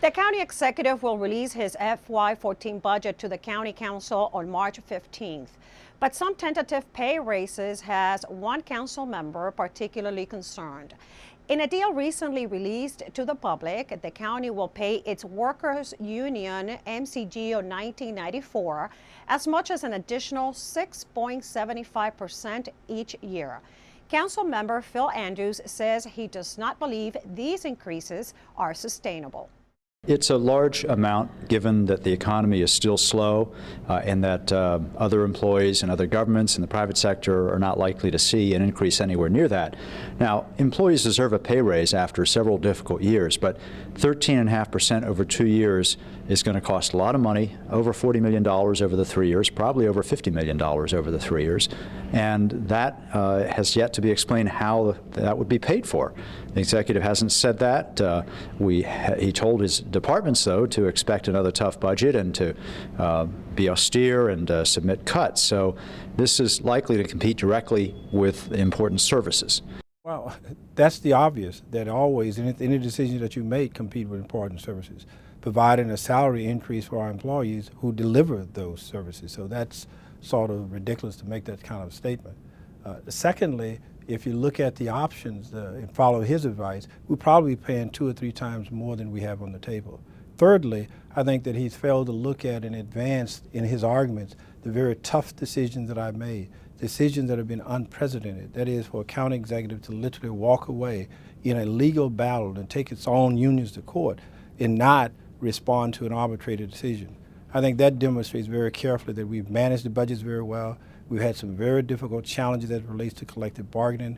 The county executive will release his FY14 budget to the county council on March 15th. But some tentative pay raises has one council member particularly concerned. In a deal recently released to the public, the county will pay its workers' union MCGEO 1994 as much as an additional 6.75% each year. Council member Phil Andrews says he does not believe these increases are sustainable. It's a large amount given that the economy is still slow and that other employees and other governments in the private sector are not likely to see an increase anywhere near that. Now, employees deserve a pay raise after several difficult years, but 13.5% over 2 years is going to cost a lot of money, over $40 million over the 3 years, probably over $50 million over the 3 years, and that has yet to be explained how that would be paid for. The executive hasn't said that. He told his departments, though, to expect another tough budget and to be austere and submit cuts. So this is likely to compete directly with important services. Well, that's the obvious, that always any decision that you make compete with important services, providing a salary increase for our employees who deliver those services. So that's sort of ridiculous to make that kind of statement. Secondly, if you look at the options and follow his advice, we're probably paying 2 or 3 times more than we have on the table. Thirdly, I think that he's failed to look at and advance in his arguments the very tough decisions that I've made, decisions that have been unprecedented. That is, for a county executive to literally walk away in a legal battle and take its own unions to court and not respond to an arbitrated decision. I think that demonstrates very carefully that we've managed the budgets very well. We've had some very difficult challenges as it relates to collective bargaining.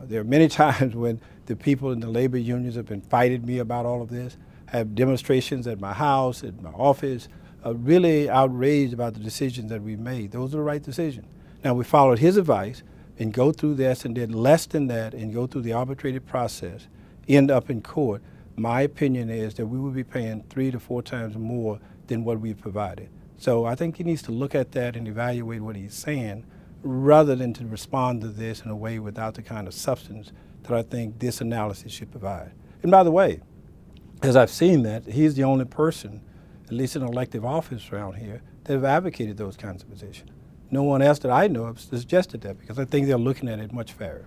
There are many times when the people in the labor unions have been fighting me about all of this, have demonstrations at my house, at my office, really outraged about the decisions that we've made. Those are the right decisions. Now, we followed his advice and go through this and did less than that and go through the arbitrated process, end up in court. My opinion is that we will be paying 3 to 4 times more than what we've provided. So I think he needs to look at that and evaluate what he's saying rather than to respond to this in a way without the kind of substance that I think this analysis should provide. And by the way, as I've seen that, he's the only person, at least in elective office around here, that have advocated those kinds of positions. No one else that I know of suggested that because I think they're looking at it much fairer.